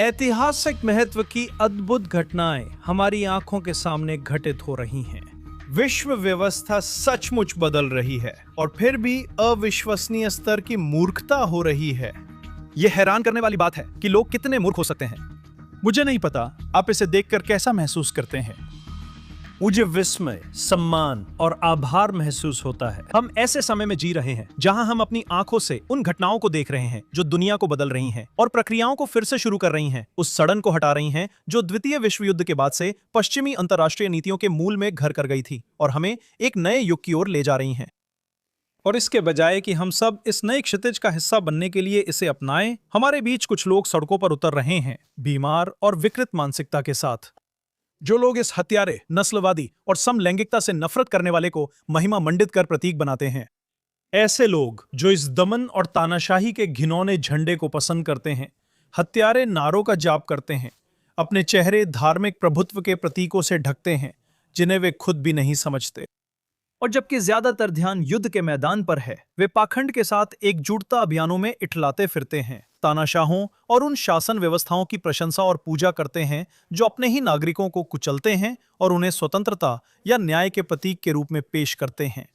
ऐतिहासिक महत्व की अद्भुत घटनाएं हमारी आंखों के सामने घटित हो रही हैं। विश्व व्यवस्था सचमुच बदल रही है और फिर भी अविश्वसनीय स्तर की मूर्खता हो रही है। यह हैरान करने वाली बात है कि लोग कितने मूर्ख हो सकते हैं। मुझे नहीं पता आप इसे देखकर कैसा महसूस करते हैं। मुझे विस्मय, सम्मान और आभार महसूस होता है। हम ऐसे समय में जी रहे हैं जहां हम अपनी आंखों से उन घटनाओं को देख रहे हैं जो दुनिया को बदल रही हैं और प्रक्रियाओं को फिर से शुरू कर रही हैं, उस सड़न को हटा रही हैं जो द्वितीय विश्व युद्ध के बाद से पश्चिमी अंतर्राष्ट्रीय नीतियों के मूल में घर कर गई थी और हमें एक नए युग की ओर ले जा रही हैं। और इसके बजाय कि हम सब इस नए क्षितिज का हिस्सा बनने के लिए इसे अपनाएं, हमारे बीच कुछ लोग सड़कों पर उतर रहे हैं, बीमार और विकृत मानसिकता के साथ। जो लोग इस हत्यारे, नस्लवादी और समलैंगिकता से नफरत करने वाले को महिमा मंडित कर प्रतीक बनाते हैं। ऐसे लोग जो इस दमन और तानाशाही के घिनौने झंडे को पसंद करते हैं, हत्यारे नारों का जाप करते हैं, अपने चेहरे धार्मिक प्रभुत्व के प्रतीकों से ढकते हैं जिन्हें वे खुद भी नहीं समझते। और जबकि ज्यादातर ध्यान युद्ध के मैदान पर है, वे पाखंड के साथ एकजुटता अभियानों में इठलाते फिरते हैं, तानाशाहों और उन शासन व्यवस्थाओं की प्रशंसा और पूजा करते हैं जो अपने ही नागरिकों को कुचलते हैं और उन्हें स्वतंत्रता या न्याय के प्रतीक के रूप में पेश करते हैं।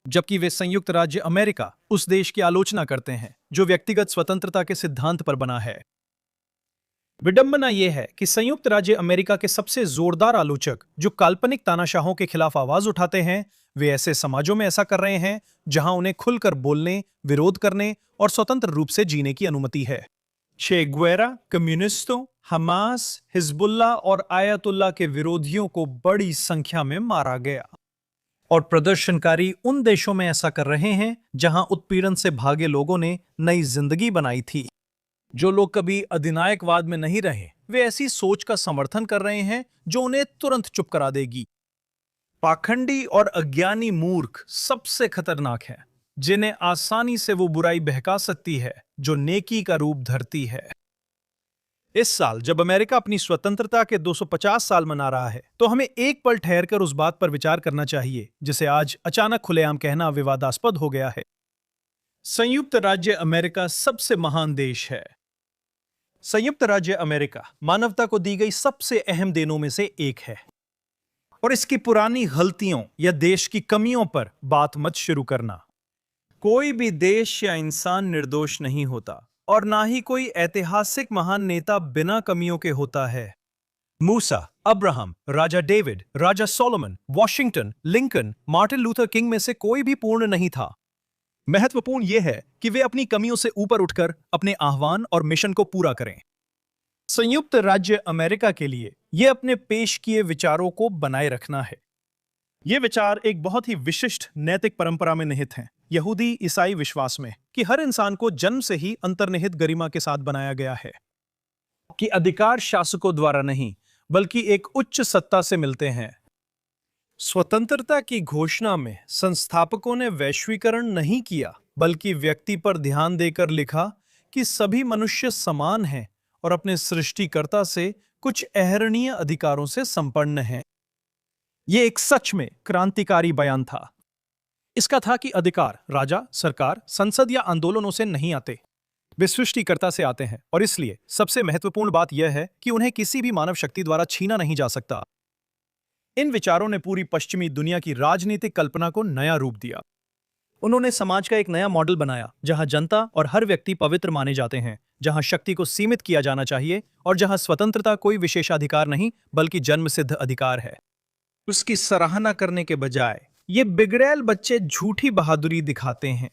जबकि वे संयुक्त राज्य अमेरिका, उस देश की आलोचना करते हैं जो व्यक्तिगत स्वतंत्रता के सिद्धांत पर बना है। विडंबना यह है कि संयुक्त राज्य अमेरिका के सबसे जोरदार आलोचक, जो काल्पनिक तानाशाहों के खिलाफ आवाज उठाते हैं, वे ऐसे समाजों में ऐसा कर रहे हैं जहां उन्हें खुलकर बोलने, विरोध करने और स्वतंत्र रूप से जीने की अनुमति है। चे गुवेरा कम्युनिस्टों, हमास, हिजबुल्लाह और आयतुल्लाह के विरोधियों को बड़ी संख्या में मारा गया। और प्रदर्शनकारी उन देशों में ऐसा कर रहे हैं जहां उत्पीड़न से भागे लोगों ने नई जिंदगी बनाई थी। जो लोग कभी अधिनायकवाद में नहीं रहे, वे ऐसी सोच का समर्थन कर रहे हैं जो उन्हें तुरंत चुप करा देगी। पाखंडी और अज्ञानी मूर्ख सबसे खतरनाक है, जिन्हें आसानी से वो बुराई बहका सकती है जो नेकी का रूप धरती है। इस साल जब अमेरिका अपनी स्वतंत्रता के 250 साल मना रहा है, तो हमें एक पल ठहरकर उस बात पर विचार करना चाहिए जिसे आज अचानक खुलेआम कहना विवादास्पद हो गया है। संयुक्त राज्य अमेरिका सबसे महान देश है। संयुक्त राज्य अमेरिका मानवता को दी गई सबसे अहम देनों में से एक है। और इसकी पुरानी गलतियों या देश की कमियों पर बात मत शुरू करना। कोई भी देश या इंसान निर्दोष नहीं होता, और ना ही कोई ऐतिहासिक महान नेता बिना कमियों के होता है। मूसा, अब्राहम, राजा डेविड, राजा Solomon, Washington, Lincoln, Martin Luther King में से कोई भी पूर्ण नहीं था। महत्वपूर्ण यह है कि वे अपनी कमियों से ऊपर उठकर अपने आह्वान और मिशन को पूरा करें। संयुक्त राज्य अमेरिका के लिए यह अपने पेश किए विचारों को बनाए रखना है। ये विचार एक बहुत ही विशिष्ट नैतिक परंपरा में निहित हैं, यहूदी ईसाई विश्वास में कि हर इंसान को जन्म से ही अंतर्निहित गरिमा के साथ बनाया गया है, कि अधिकार शासकों द्वारा नहीं बल्कि एक उच्च सत्ता से मिलते हैं। स्वतंत्रता की घोषणा में संस्थापकों ने वैश्वीकरण नहीं किया, बल्कि व्यक्ति पर ध्यान देकर लिखा कि सभी मनुष्य समान हैं और अपने सृष्टिकर्ता से कुछ अहरणीय अधिकारों से संपन्न हैं। यह एक सच में क्रांतिकारी बयान था। इसका था कि अधिकार राजा, सरकार, संसद या आंदोलनों से नहीं आते, वे सृष्टिकर्ता से आते हैं, और इसलिए सबसे महत्वपूर्ण बात यह है कि उन्हें किसी भी मानव शक्ति द्वारा छीना नहीं जा सकता। इन विचारों ने पूरी पश्चिमी दुनिया की राजनीतिक कल्पना को नया रूप दिया। उन्होंने समाज का एक नया मॉडल बनाया जहां जनता और हर व्यक्ति पवित्र माने जाते हैं, जहां शक्ति को सीमित किया जाना चाहिए और जहां स्वतंत्रता कोई विशेषाधिकार नहीं बल्कि जन्मसिद्ध अधिकार है। उसकी सराहना करने के बजाय ये बिगड़ैल बच्चे झूठी बहादुरी दिखाते हैं।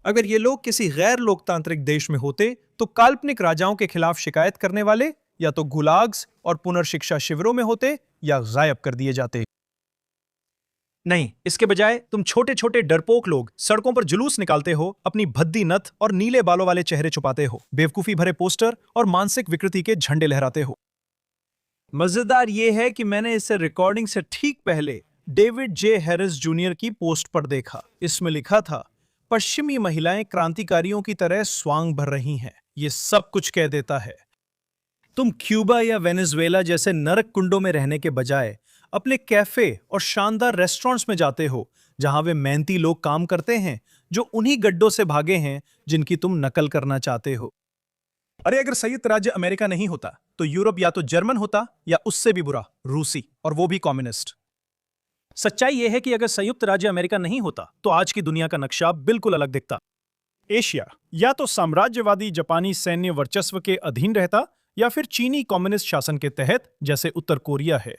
अगर ये लोग किसी गैर लोकतांत्रिक देश में होते तो काल्पनिक राजाओं के खिलाफ शिकायत करने वाले या तो गुलाग्स और पुनर्शिक्षा शिविरों में होते या गायब कर दिए जाते। नहीं, इसके बजाय तुम छोटे छोटे डरपोक लोग सड़कों पर जुलूस निकालते हो, अपनी भद्दी नथ और नीले बालों वाले चेहरे छुपाते हो, बेवकूफी भरे पोस्टर और मानसिक विकृति के झंडे लहराते हो। मजेदार यह है कि मैंने इसे रिकॉर्डिंग से ठीक पहले डेविड जे हैरिस जूनियर की पोस्ट पर देखा। इसमें लिखा था, पश्चिमी महिलाएं क्रांतिकारियों की तरह स्वांग भर रही हैं। ये सब कुछ कह देता है। तुम क्यूबा या वेनेजुएला जैसे नरक कुंडों में रहने के बजाय अपने कैफे और शानदार रेस्टोरेंट्स में जाते हो, जहां वे मेहनती लोग काम करते हैं जो उन्हीं गड्ढों से भागे हैं जिनकी तुम नकल करना चाहते हो। अरे अगर संयुक्त राज्य अमेरिका नहीं होता तो यूरोप या तो जर्मन होता या उससे भी बुरा रूसी, और वो भी कम्युनिस्ट। सच्चाई यह है कि अगर संयुक्त राज्य अमेरिका नहीं होता तो आज की दुनिया का नक्शा बिल्कुल अलग दिखता। एशिया या तो साम्राज्यवादी जापानी सैन्य वर्चस्व के अधीन रहता या फिर चीनी कम्युनिस्ट शासन के तहत, जैसे उत्तर कोरिया है,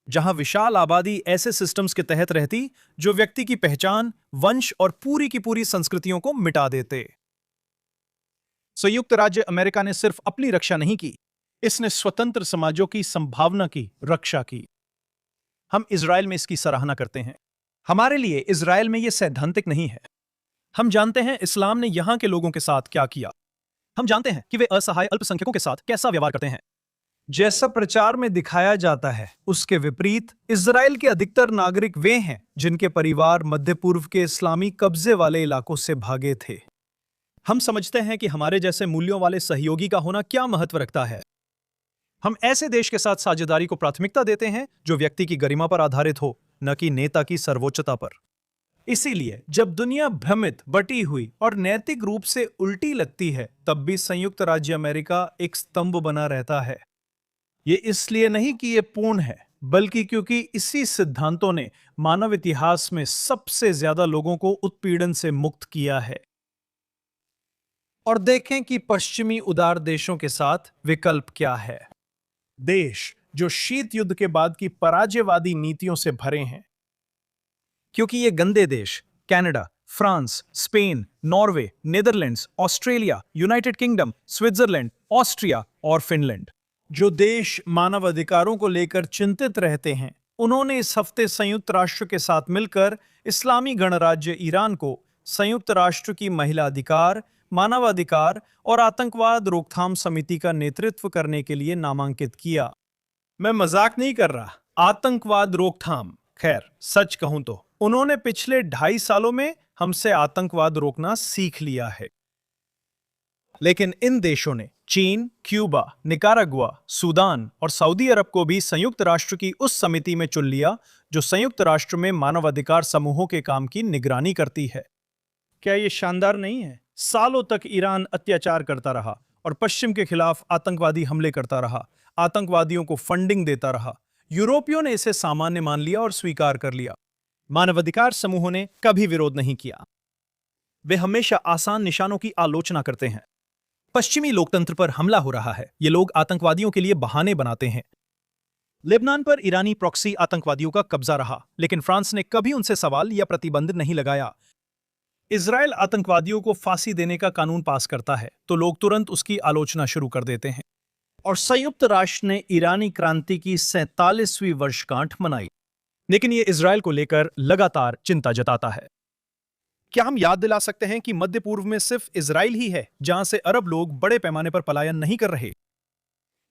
जहां विशाल आबादी ऐसे सिस्टम्स के तहत रहती जो व्यक्ति की पहचान, वंश और पूरी की पूरी संस्कृतियों को मिटा देते। संयुक्त राज्य अमेरिका ने सिर्फ अपनी रक्षा नहीं की, इसने स्वतंत्र समाजों की संभावना की रक्षा की। हम इजराइल में इसकी सराहना करते हैं। हमारे लिए इजराइल में यह सैद्धांतिक नहीं है। हम जानते हैं इस्लाम ने यहां के लोगों के साथ क्या किया। हम जानते हैं कि वे असहाय अल्पसंख्यकों के साथ कैसा व्यवहार करते हैं। जैसा प्रचार में दिखाया जाता है उसके विपरीत इजराइल के अधिकतर नागरिक वे हैं जिनके परिवार मध्य पूर्व के इस्लामी कब्जे वाले इलाकों से भागे थे। हम समझते हैं कि हमारे जैसे मूल्यों वाले सहयोगी का होना क्या महत्व रखता है। हम ऐसे देश के साथ साझेदारी को प्राथमिकता देते हैं जो व्यक्ति की गरिमा पर आधारित हो, न कि नेता की सर्वोच्चता पर। इसीलिए जब दुनिया भ्रमित, बटी हुई और नैतिक रूप से उल्टी लगती है, तब भी संयुक्त राज्य अमेरिका एक स्तंभ बना रहता है। ये इसलिए नहीं कि ये पूर्ण है, बल्कि क्योंकि इसी सिद्धांतों ने मानव इतिहास में सबसे ज्यादा लोगों को उत्पीड़न से मुक्त किया है। और देखें कि पश्चिमी उदार देशों के साथ विकल्प क्या है। देश जो शीत युद्ध के बाद की पराजयवादी नीतियों से भरे हैं, क्योंकि ये गंदे देश Canada, France, Spain, Norway, Netherlands, Australia, United kingdom, Switzerland, Austria और फिनलैंड, जो देश मानव अधिकारों को लेकर चिंतित रहते हैं, उन्होंने इस हफ्ते संयुक्त राष्ट्र के साथ मिलकर इस्लामी गणराज्य ईरान को संयुक्त राष्ट्र की महिला अधिकार, मानवाधिकार और आतंकवाद रोकथाम समिति का नेतृत्व करने के लिए नामांकित किया। मैं मजाक नहीं कर रहा। आतंकवाद रोकथाम, खैर सच कहूं तो उन्होंने पिछले 2.5 सालों में हमसे आतंकवाद रोकना सीख लिया है। लेकिन इन देशों ने चीन, क्यूबा, निकारागुआ, सूडान और सऊदी अरब को भी संयुक्त राष्ट्र की उस समिति में चुन लिया जो संयुक्त राष्ट्र में मानवाधिकार समूहों के काम की निगरानी करती है। क्या यह शानदार नहीं है? सालों तक ईरान अत्याचार करता रहा और पश्चिम के खिलाफ आतंकवादी हमले करता रहा, आतंकवादियों को फंडिंग देता रहा। यूरोपियों ने इसे सामान्य मान लिया और स्वीकार कर लिया। मानवाधिकार समूहों ने कभी विरोध नहीं किया। वे हमेशा आसान निशानों की आलोचना करते हैं। पश्चिमी लोकतंत्र पर हमला हो रहा है, ये लोग आतंकवादियों के लिए बहाने बनाते हैं। लेबनान पर ईरानी प्रॉक्सी आतंकवादियों का कब्जा रहा, लेकिन फ्रांस ने कभी उनसे सवाल या प्रतिबंध नहीं लगाया। इजराइल आतंकवादियों को फांसी देने का कानून पास करता है तो लोग तुरंत उसकी आलोचना शुरू कर देते हैं। और संयुक्त राष्ट्र ने ईरानी क्रांति की 47वीं वर्षगांठ मनाई, लेकिन यह इजराइल को लेकर लगातार चिंता जताता है। क्या हम याद दिला सकते हैं कि मध्य पूर्व में सिर्फ इजराइल ही है जहां से अरब लोग बड़े पैमाने पर पलायन नहीं कर रहे?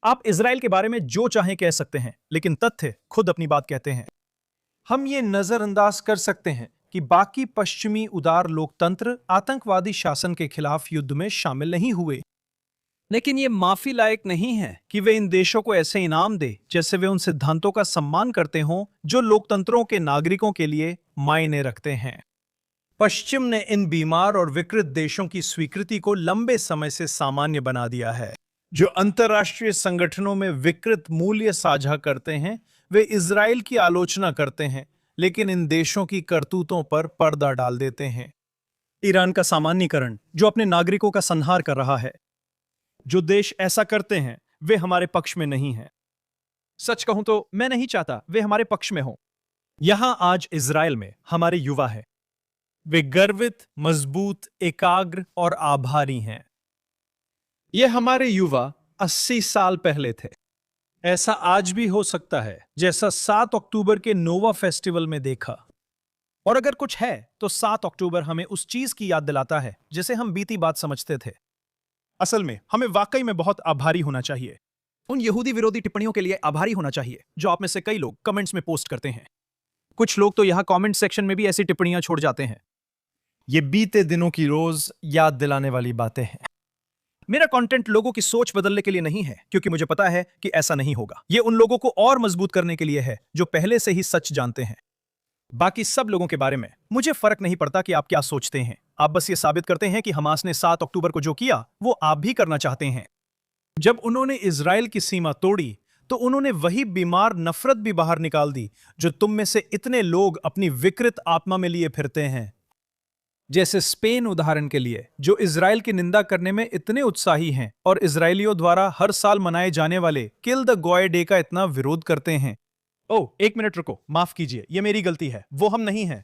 आप इजराइल के बारे में जो चाहें कह सकते हैं, लेकिन तथ्य खुद अपनी बात कहते हैं। हम ये नजरअंदाज कर सकते हैं कि बाकी पश्चिमी उदार लोकतंत्र आतंकवादी शासन के खिलाफ युद्ध में शामिल नहीं हुए, लेकिन ये माफी लायक नहीं है कि वे इन देशों को ऐसे इनाम दे जैसे वे उन सिद्धांतों का सम्मान करते हों जो लोकतंत्रों के नागरिकों के लिए मायने रखते हैं। पश्चिम ने इन बीमार और विकृत देशों की स्वीकृति को लंबे समय से सामान्य बना दिया है। जो अंतर्राष्ट्रीय संगठनों में विकृत मूल्य साझा करते हैं, वे इजराइल की आलोचना करते हैं, लेकिन इन देशों की करतूतों पर पर्दा डाल देते हैं। ईरान का सामान्यीकरण जो अपने नागरिकों का संहार कर रहा है। जो देश ऐसा करते हैं वे हमारे पक्ष में नहीं हैं। सच कहूं तो मैं नहीं चाहता वे हमारे पक्ष में हों। यहां आज इजराइल में हमारे युवा हैं। वे गर्वित, मजबूत, एकाग्र और आभारी हैं। ये हमारे युवा 80 साल पहले थे। ऐसा आज भी हो सकता है जैसा 7 अक्टूबर के नोवा फेस्टिवल में देखा। और अगर कुछ है तो 7 अक्टूबर हमें उस चीज की याद दिलाता है जिसे हम बीती बात समझते थे। असल में हमें वाकई में बहुत आभारी होना चाहिए। उन यहूदी विरोधी टिप्पणियों के लिए आभारी होना चाहिए जो आप में से कई लोग कमेंट्स में पोस्ट करते हैं। कुछ लोग तो यहां कमेंट सेक्शन में भी ऐसी टिप्पणियां छोड़ जाते हैं। ये बीते दिनों की रोज याद दिलाने वाली बातें हैं। मेरा कंटेंट लोगों की सोच बदलने के लिए नहीं है, क्योंकि मुझे पता है कि ऐसा नहीं होगा। ये उन लोगों को और मजबूत करने के लिए है जो पहले से ही सच जानते हैं। बाकी सब लोगों के बारे में मुझे फर्क नहीं पड़ता कि आप क्या सोचते हैं। आप बस ये साबित करते हैं कि हमास ने 7 अक्टूबर को जो किया वो आप भी करना चाहते हैं। जब उन्होंने इजराइल की सीमा तोड़ी तो उन्होंने वही बीमार नफरत भी बाहर निकाल दी जो तुम में से इतने लोग अपनी विकृत आत्मा में लिए फिरते हैं। जैसे स्पेन उदाहरण के लिए, जो इजराइल की निंदा करने में इतने उत्साही हैं और इजरायलियों द्वारा हर साल मनाए जाने वाले किल द गॉय डे का इतना विरोध करते हैं। ओह, एक मिनट रुको, माफ कीजिए, यह मेरी गलती है, वो हम नहीं हैं।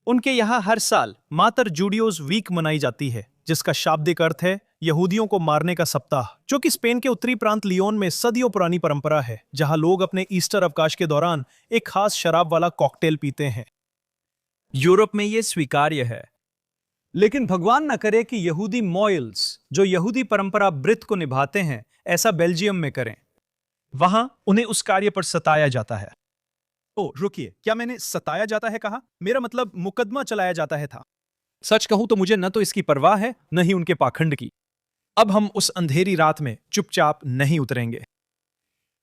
उनके यहां हर साल मातर जूडियोज वीक मनाई जाती है, जिसका शाब्दिक अर्थ है यहूदियों को मारने का सप्ताह, जो कि स्पेन के उत्तरी प्रांत लियोन में सदियों पुरानी परंपरा है, जहां लोग अपने ईस्टर अवकाश के दौरान एक खास शराब वाला कॉकटेल पीते हैं। यूरोप में यह स्वीकार्य है, लेकिन भगवान न करे कि यहूदी मॉयल्स, जो यहूदी परंपरा ब्रित को निभाते हैं, ऐसा बेल्जियम में करें। वहां उन्हें उस कार्य पर सताया जाता है। ओ रुकिए, क्या मैंने सताया जाता है कहा? मेरा मतलब मुकदमा चलाया जाता है था। सच कहूं तो मुझे न तो इसकी परवाह है, न ही उनके पाखंड की। अब हम उस अंधेरी रात में चुपचाप नहीं उतरेंगे।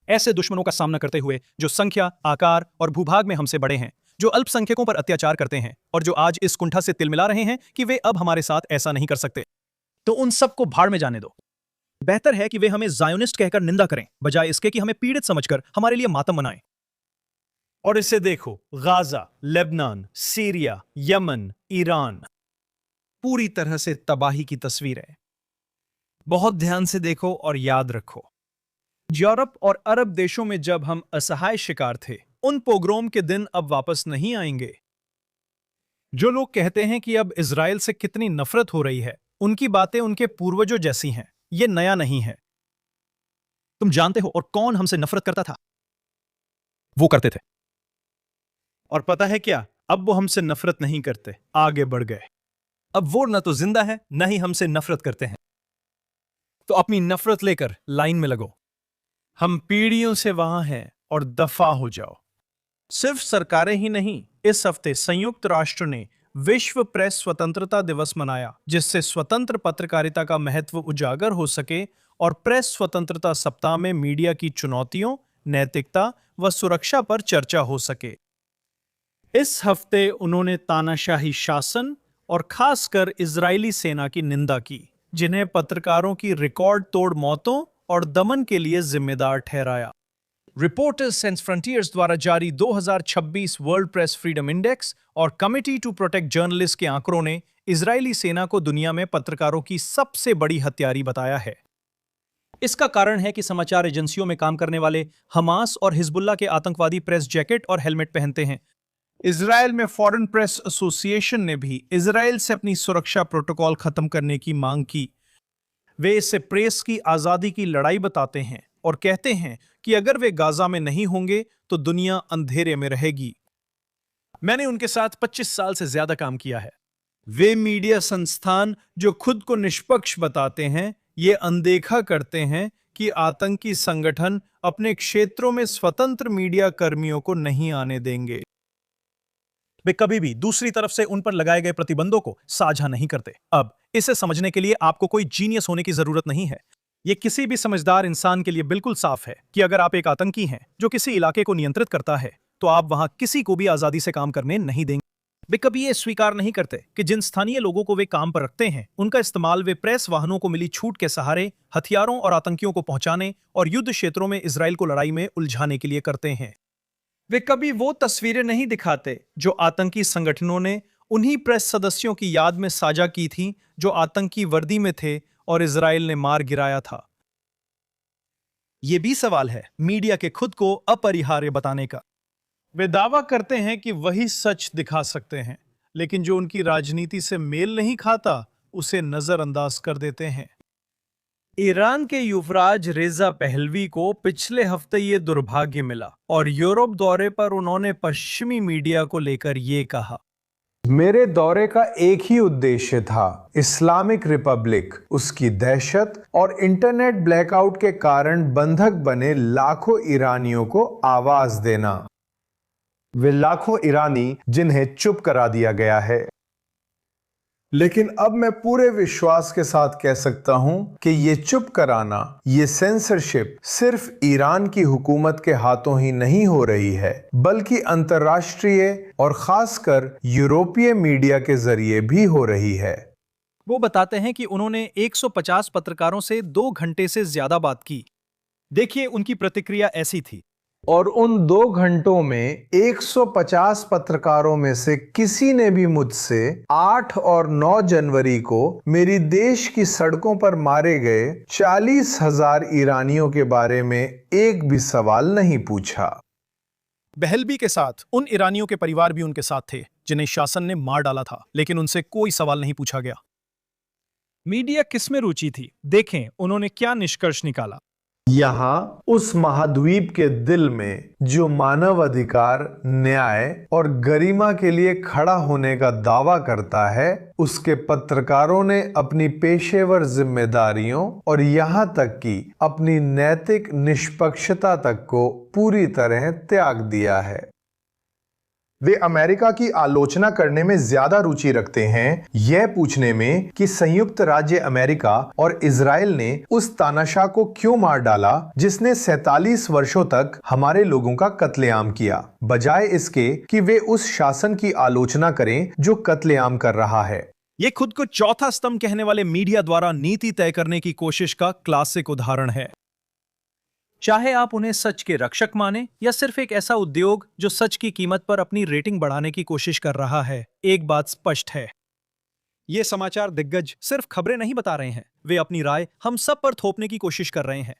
ऐसे दुश्मनों का सामना करते हुए जो संख्या, आकार और भूभाग में हमसे बड़े हैं, जो अल्पसंख्यकों पर अत्याचार करते हैं और जो आज इस कुंठा से तिलमिला रहे हैं कि वे अब हमारे साथ ऐसा नहीं कर सकते, तो उन सबको भाड़ में जाने दो। बेहतर है कि वे हमें ज़ायोनिस्ट कहकर निंदा करें, बजाय इसके कि हमें पीड़ित समझकर हमारे लिए मातम मनाएं। और इसे देखो, Gaza, Lebanon, Syria, Yemen, Iran, पूरी तरह से तबाही की तस्वीरें। बहुत ध्यान से देखो और याद रखो, यूरोप और अरब देशों में जब हम असहाय शिकार थे, उन पोग्रोम के दिन अब वापस नहीं आएंगे। जो लोग कहते हैं कि अब इजराइल से कितनी नफरत हो रही है, उनकी बातें उनके पूर्वजों जैसी हैं। यह नया नहीं है। तुम जानते हो और कौन हमसे नफरत करता था? वो करते थे। और पता है क्या? अब वो हमसे नफरत नहीं करते, आगे बढ़ गए। अब वो न तो जिंदा है, न ही हमसे नफरत करते हैं। तो अपनी नफरत लेकर लाइन में लगो। हम पीढ़ियों से वहां हैं और दफा हो जाओ। सिर्फ सरकारें ही नहीं, इस हफ्ते संयुक्त राष्ट्र ने विश्व प्रेस स्वतंत्रता दिवस मनाया, जिससे स्वतंत्र पत्रकारिता का महत्व उजागर हो सके और प्रेस स्वतंत्रता सप्ताह में मीडिया की चुनौतियों, नैतिकता व सुरक्षा पर चर्चा हो सके। इस हफ्ते उन्होंने तानाशाही शासन और खासकर इजरायली सेना की निंदा की, जिन्हें पत्रकारों की रिकॉर्ड तोड़ मौतों और दमन के लिए जिम्मेदार ठहराया। रिपोर्टर्स सेंस फ्रंटियर्स द्वारा जारी 2026 वर्ल्ड प्रेस फ्रीडम इंडेक्स और कमिटी टू प्रोटेक्ट जर्नलिस्ट के आंकड़ों ने इजरायली सेना को दुनिया में पत्रकारों की सबसे बड़ी हत्यारी बताया है। इसका कारण है कि समाचार एजेंसियों में काम करने वाले हमास और हिजबुल्लाह के आतंकवादी प्रेस जैकेट और हेलमेट पहनते हैं। इजराइल में फॉरेन प्रेस एसोसिएशन ने भी इजराइल से अपनी सुरक्षा प्रोटोकॉल खत्म करने की मांग की। वे इसे प्रेस की आजादी की लड़ाई बताते हैं और कहते हैं कि अगर वे गाजा में नहीं होंगे तो दुनिया अंधेरे में रहेगी। मैंने उनके साथ 25 साल से ज्यादा काम किया है। वे मीडिया संस्थान जो खुद को निष्पक्ष बताते हैं, ये अनदेखा करते हैं कि आतंकी संगठन अपने क्षेत्रों में स्वतंत्र मीडिया कर्मियों को नहीं आने देंगे। वे कभी भी दूसरी तरफ से उन पर लगाए गए प्रतिबंधों को साझा नहीं करते। अब इसे समझने के लिए आपको कोई जीनियस होने की जरूरत नहीं है। यह किसी भी समझदार इंसान के लिए बिल्कुल साफ है कि अगर आप एक आतंकी हैं जो किसी इलाके को नियंत्रित करता है, तो आप वहां किसी को भी आजादी से काम करने नहीं देंगे। वे कभी यह स्वीकार नहीं करते कि जिन स्थानीय लोगों को वे काम पर रखते हैं, उनका इस्तेमाल वे प्रेस वाहनों को मिली छूट के सहारे हथियारों और आतंकियों को पहुंचाने और युद्ध क्षेत्रों में इजराइल को लड़ाई में उलझाने के लिए करते हैं। वे कभी वो तस्वीरें नहीं दिखाते जो आतंकी संगठनों ने उन्हीं प्रेस सदस्यों की याद में साझा की थी जो आतंकी वर्दी में थे और इजराइल ने मार गिराया था। यह भी सवाल है मीडिया के खुद को अपरिहार्य बताने का। वे दावा करते हैं कि वही सच दिखा सकते हैं, लेकिन जो उनकी राजनीति से मेल नहीं खाता उसे नजरअंदाज कर देते हैं। ईरान के युवराज रेजा पहलवी को पिछले हफ्ते ये दुर्भाग्य मिला और यूरोप दौरे पर उन्होंने पश्चिमी मीडिया को लेकर ये कहा, मेरे दौरे का एक ही उद्देश्य था, इस्लामिक रिपब्लिक, उसकी दहशत और इंटरनेट ब्लैकआउट के कारण बंधक बने लाखों ईरानियों को आवाज देना। वे लाखों ईरानी जिन्हें चुप करा दिया गया है। लेकिन अब मैं पूरे विश्वास के साथ कह सकता हूं कि ये चुप कराना, ये सेंसरशिप सिर्फ ईरान की हुकूमत के हाथों ही नहीं हो रही है, बल्कि अंतर्राष्ट्रीय और खासकर यूरोपीय मीडिया के जरिए भी हो रही है। वो बताते हैं कि उन्होंने 150 पत्रकारों से 2 घंटे से ज्यादा बात की। देखिए उनकी प्रतिक्रिया ऐसी थी। और उन 2 घंटों में 150 पत्रकारों में से किसी ने भी मुझसे 8 और 9 जनवरी को मेरी देश की सड़कों पर मारे गए 40,000 ईरानियों के बारे में एक भी सवाल नहीं पूछा। बहलवी के साथ उन ईरानियों के परिवार भी उनके साथ थे जिन्हें शासन ने मार डाला था, लेकिन उनसे कोई सवाल नहीं पूछा गया। मीडिया किसमें रुचि थी? देखें उन्होंने क्या निष्कर्ष निकाला। यहाँ उस महाद्वीप के दिल में जो मानव अधिकार, न्याय और गरिमा के लिए खड़ा होने का दावा करता है, उसके पत्रकारों ने अपनी पेशेवर जिम्मेदारियों और यहाँ तक कि अपनी नैतिक निष्पक्षता तक को पूरी तरह त्याग दिया है। वे अमेरिका की आलोचना करने में ज्यादा रुचि रखते हैं, यह पूछने में कि संयुक्त राज्य अमेरिका और इजराइल ने उस तानाशाह को क्यों मार डाला जिसने 47 वर्षों तक हमारे लोगों का कत्लेआम किया, बजाय इसके कि वे उस शासन की आलोचना करें जो कत्लेआम कर रहा है। ये खुद को चौथा स्तंभ कहने वाले मीडिया द्वारा नीति तय करने की कोशिश का क्लासिक उदाहरण है। चाहे आप उन्हें सच के रक्षक माने या सिर्फ एक ऐसा उद्योग जो सच की कीमत पर अपनी रेटिंग बढ़ाने की कोशिश कर रहा है, एक बात स्पष्ट है। ये समाचार दिग्गज सिर्फ खबरें नहीं बता रहे हैं, वे अपनी राय हम सब पर थोपने की कोशिश कर रहे हैं।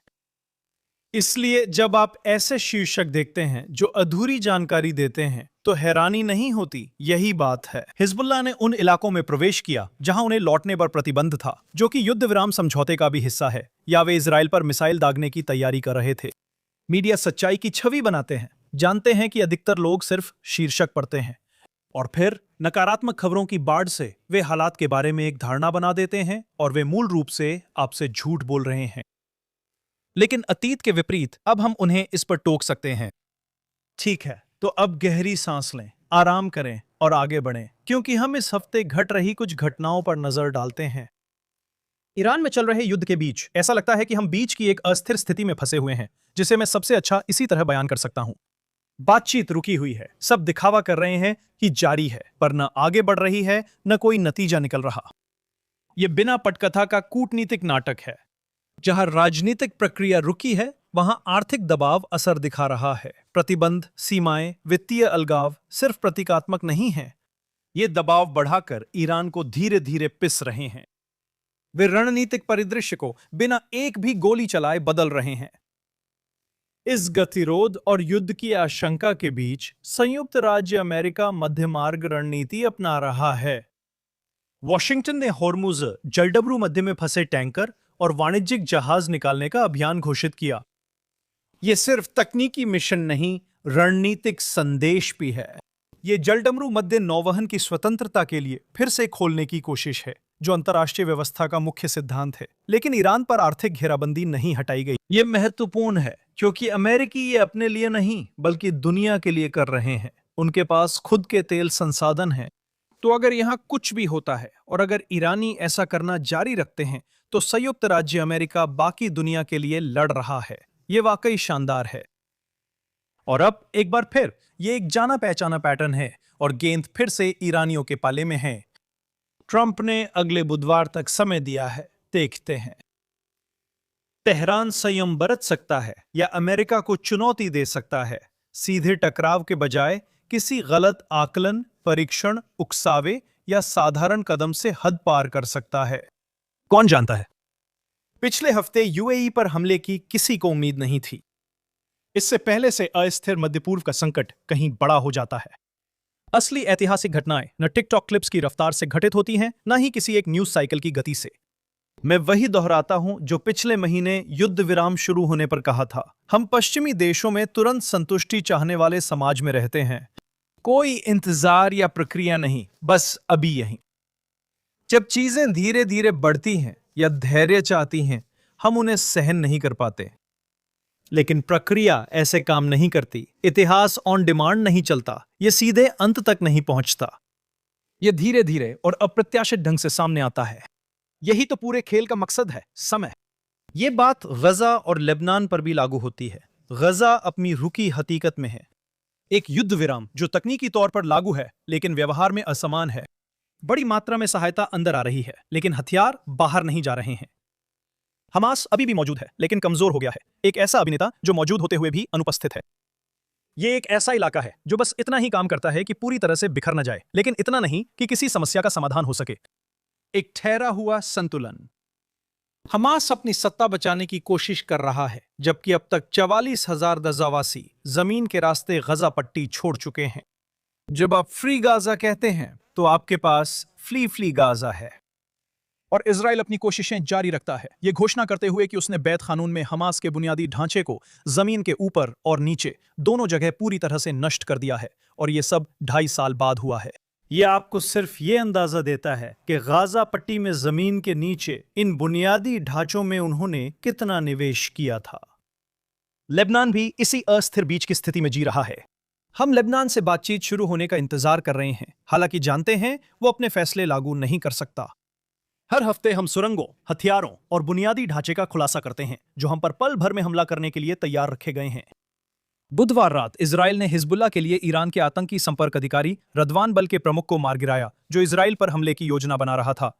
इसलिए जब आप ऐसे शीर्षक देखते हैं जो अधूरी जानकारी देते हैं तो हैरानी नहीं होती। यही बात है। हिजबुल्लाह ने उन इलाकों में प्रवेश किया जहां उन्हें लौटने पर प्रतिबंध था, जो कि युद्ध विराम समझौते का भी हिस्सा है, या वे इजराइल पर मिसाइल दागने की तैयारी कर रहे थे। मीडिया सच्चाई की छवि बनाते हैं, जानते हैं कि अधिकतर लोग सिर्फ शीर्षक पढ़ते हैं और फिर नकारात्मक खबरों की बाढ़ से वे हालात के बारे में एक धारणा बना देते हैं और वे मूल रूप से आपसे झूठ बोल रहे हैं। लेकिन अतीत के विपरीत अब हम उन्हें इस पर टोक सकते हैं। ठीक है, तो अब गहरी सांस लें, आराम करें और आगे बढ़ें, क्योंकि हम इस हफ्ते घट रही कुछ घटनाओं पर नजर डालते हैं। ईरान में चल रहे युद्ध के बीच ऐसा लगता है कि हम बीच की एक अस्थिर स्थिति में फंसे हुए हैं, जिसे मैं सबसे अच्छा इसी तरह बयान कर सकता हूं। बातचीत रुकी हुई है, सब दिखावा कर रहे हैं कि जारी है, पर न आगे बढ़ रही है न कोई नतीजा निकल रहा। यह बिना पटकथा का कूटनीतिक नाटक है। जहां राजनीतिक प्रक्रिया रुकी है वहां आर्थिक दबाव असर दिखा रहा है। प्रतिबंध, सीमाएं, वित्तीय अलगाव सिर्फ प्रतीकात्मक नहीं है, ये दबाव बढ़ाकर ईरान को धीरे धीरे पिस रहे हैं। वे रणनीतिक परिदृश्य को बिना एक भी गोली चलाए बदल रहे हैं। इस गतिरोध और युद्ध की आशंका के बीच संयुक्त राज्य अमेरिका मध्य मार्ग रणनीति अपना रहा है। वॉशिंगटन ने होर्मुज जलडबरू मध्य में फंसे टैंकर और वाणिज्यिक जहाज निकालने का अभियान घोषित किया। यह सिर्फ तकनीकी मिशन नहीं, रणनीतिक संदेश भी है। यह जलडमरू मध्य नौवहन की स्वतंत्रता के लिए फिर से खोलने की कोशिश है, जो अंतर्राष्ट्रीय व्यवस्था का मुख्य सिद्धांत है। लेकिन ईरान पर आर्थिक घेराबंदी नहीं हटाई गई। यह महत्वपूर्ण है क्योंकि अमेरिकी ये अपने लिए नहीं बल्कि दुनिया के लिए कर रहे हैं। उनके पास खुद के तेल संसाधन हैं। तो अगर यहां कुछ भी होता है और अगर ईरानी ऐसा करना जारी रखते हैं तो संयुक्त राज्य अमेरिका बाकी दुनिया के लिए लड़ रहा है। यह वाकई शानदार है। और अब एक बार फिर यह एक जाना पहचाना पैटर्न है और गेंद फिर से ईरानियों के पाले में है। ट्रंप ने अगले बुधवार तक समय दिया है, देखते हैं। तेहरान संयम बरत सकता है या अमेरिका को चुनौती दे सकता है। सीधे टकराव के बजाय किसी गलत आकलन, परीक्षण, उकसावे या साधारण कदम से हद पार कर सकता है। कौन जानता है? पिछले हफ्ते यूएई पर हमले की किसी को उम्मीद नहीं थी। इससे पहले से अस्थिर मध्य पूर्व का संकट कहीं बड़ा हो जाता है। असली ऐतिहासिक घटनाएं न टिकटॉक क्लिप्स की रफ्तार से घटित होती हैं, न ही किसी एक न्यूज साइकिल की गति से। मैं वही दोहराता हूं जो पिछले महीने युद्ध विराम शुरू होने पर कहा था। हम पश्चिमी देशों में तुरंत संतुष्टि चाहने वाले समाज में रहते हैं। कोई इंतजार या प्रक्रिया नहीं, बस अभी यही। जब चीजें धीरे धीरे बढ़ती हैं या धैर्य चाहती हैं, हम उन्हें सहन नहीं कर पाते। लेकिन प्रक्रिया ऐसे काम नहीं करती। इतिहास ऑन डिमांड नहीं चलता। यह सीधे अंत तक नहीं पहुंचता। यह धीरे धीरे और अप्रत्याशित ढंग से सामने आता है। यही तो पूरे खेल का मकसद है, समय। यह बात गजा और लेबनान पर भी लागू होती है। गजा अपनी रुकी हकीकत में है एक युद्ध विराम जो तकनीकी तौर पर लागू है लेकिन व्यवहार में असमान है। बड़ी मात्रा में सहायता अंदर आ रही है, लेकिन हथियार बाहर नहीं जा रहे हैं। हमास अभी भी मौजूद है, लेकिन कमजोर हो गया है, एक ऐसा अभिनेता जो मौजूद होते हुए भी अनुपस्थित है। ये एक ऐसा इलाका है जो बस इतना ही काम करता है कि पूरी तरह से बिखर न जाए, लेकिन इतना नहीं कि किसी समस्या का समाधान हो सके। एक ठहरा हुआ संतुलन। हमास अपनी सत्ता बचाने की कोशिश कर रहा है, जबकि अब तक 44,000 गजावासी जमीन के रास्ते गजा पट्टी छोड़ चुके हैं। जब आप फ्री गाजा कहते हैं तो आपके पास फ्ली गाजा है। और इजराइल अपनी कोशिशें जारी रखता है, ये घोषणा करते हुए कि उसने बैत कानून में हमास के बुनियादी ढांचे को जमीन के ऊपर और नीचे दोनों जगह पूरी तरह से नष्ट कर दिया है, और ये सब 2.5 साल बाद हुआ है। यह आपको सिर्फ ये अंदाजा देता है कि गाजा पट्टी में जमीन के नीचे इन बुनियादी ढांचों में उन्होंने कितना निवेश किया था। लेबनान भी इसी अस्थिर बीच की स्थिति में जी रहा है। हम लेबनान से बातचीत शुरू होने का इंतजार कर रहे हैं, हालांकि जानते हैं वो अपने फैसले लागू नहीं कर सकता। हर हफ्ते हम सुरंगों, हथियारों और बुनियादी ढांचे का खुलासा करते हैं जो हम पर पल भर में हमला करने के लिए तैयार रखे गए हैं। बुधवार रात इजराइल ने हिजबुल्लाह के लिए ईरान के आतंकी संपर्क अधिकारी रदवान बल के प्रमुख को मार गिराया, जो इजराइल पर हमले की योजना बना रहा था।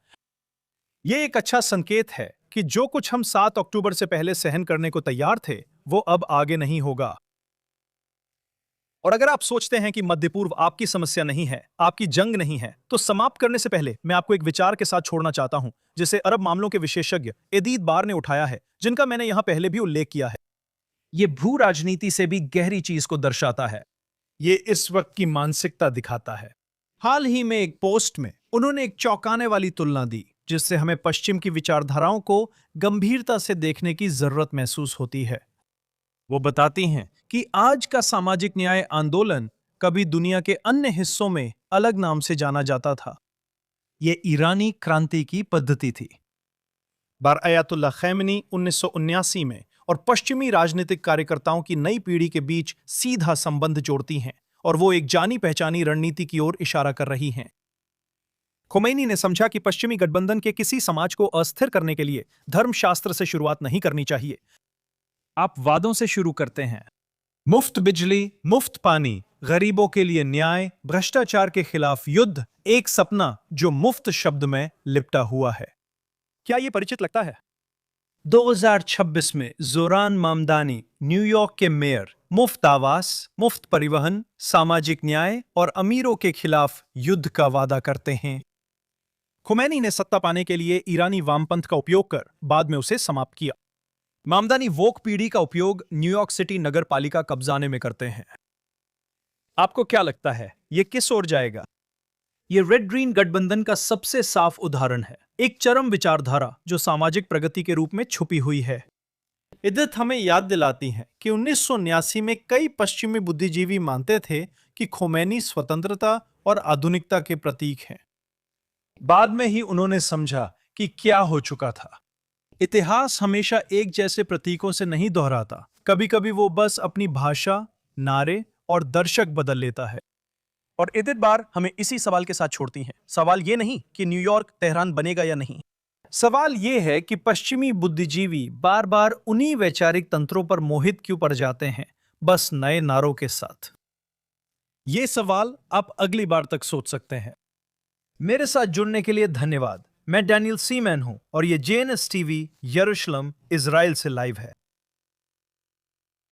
यह एक अच्छा संकेत है कि जो कुछ हम 7 अक्टूबर से पहले सहन करने को तैयार थे, वो अब आगे नहीं होगा। और अगर आप सोचते हैं कि मध्य पूर्व आपकी समस्या नहीं है, आपकी जंग नहीं है, तो समाप्त करने से पहले मैं आपको एक विचार के साथ छोड़ना चाहता हूं, जिसे अरब मामलों के विशेषज्ञ एदीद बार ने उठाया है, जिनका मैंने यहां पहले भी उल्लेख किया है। यह भू राजनीति से भी गहरी चीज को दर्शाता है। ये इस वक्त की मानसिकता दिखाता है। हाल ही में एक पोस्ट में उन्होंने एक चौंकाने वाली तुलना दी, जिससे हमें पश्चिम की विचारधाराओं को गंभीरता से देखने की जरूरत महसूस होती है। वो बताती हैं कि आज का सामाजिक न्याय आंदोलन कभी दुनिया के अन्य हिस्सों में अलग नाम से जाना जाता था। ये ईरानी क्रांति की पद्धति थी। बारआयतुल्लाह खैमनी 1979 में और पश्चिमी राजनीतिक कार्यकर्ताओं की नई पीढ़ी के बीच सीधा संबंध जोड़ती हैं, और वो एक जानी पहचानी रणनीति की ओर इशारा कर रही हैं। खोमेनी ने समझा कि पश्चिमी गठबंधन के किसी समाज को अस्थिर करने के लिए धर्मशास्त्र से शुरुआत नहीं करनी चाहिए। आप वादों से शुरू करते हैं। मुफ्त बिजली, मुफ्त पानी, गरीबों के लिए न्याय, भ्रष्टाचार के खिलाफ युद्ध, एक सपना जो मुफ्त शब्द में लिपटा हुआ है। क्या यह परिचित लगता है? 2026 में जोरान मामदानी, न्यूयॉर्क के मेयर, मुफ्त आवास, मुफ्त परिवहन, सामाजिक न्याय और अमीरों के खिलाफ युद्ध का वादा करते हैं। खोमेनी ने सत्ता पाने के लिए ईरानी वामपंथ का उपयोग कर बाद में उसे समाप्त किया। मामदानी वोक पीढ़ी का उपयोग न्यूयॉर्क सिटी नगर पालिका कब्जाने में करते हैं। आपको क्या लगता है, ये किस ओर जाएगा? ये रेड ग्रीन गठबंधन का सबसे साफ उदाहरण है, एक चरम विचारधारा जो सामाजिक प्रगति के रूप में छुपी हुई है। इद्दत हमें याद दिलाती है कि 1979 में कई पश्चिमी बुद्धिजीवी मानते थे कि खोमेनी स्वतंत्रता और आधुनिकता के प्रतीक हैं। बाद में ही उन्होंने समझा कि क्या हो चुका था। इतिहास हमेशा एक जैसे प्रतीकों से नहीं दोहराता, कभी कभी वो बस अपनी भाषा, नारे और दर्शक बदल लेता है। और इद्दत बार हमें इसी सवाल के साथ छोड़ती हैं। सवाल ये नहीं कि न्यूयॉर्क तेहरान बनेगा या नहीं, सवाल ये है कि पश्चिमी बुद्धिजीवी बार बार उन्हीं वैचारिक तंत्रों पर मोहित क्यों पड़ जाते हैं, बस नए नारों के साथ। ये सवाल आप अगली बार तक सोच सकते हैं। मेरे साथ जुड़ने के लिए धन्यवाद। मैं डैनियल सीमैन हूं और ये JNS TV यरूशलेम इजराइल से लाइव है।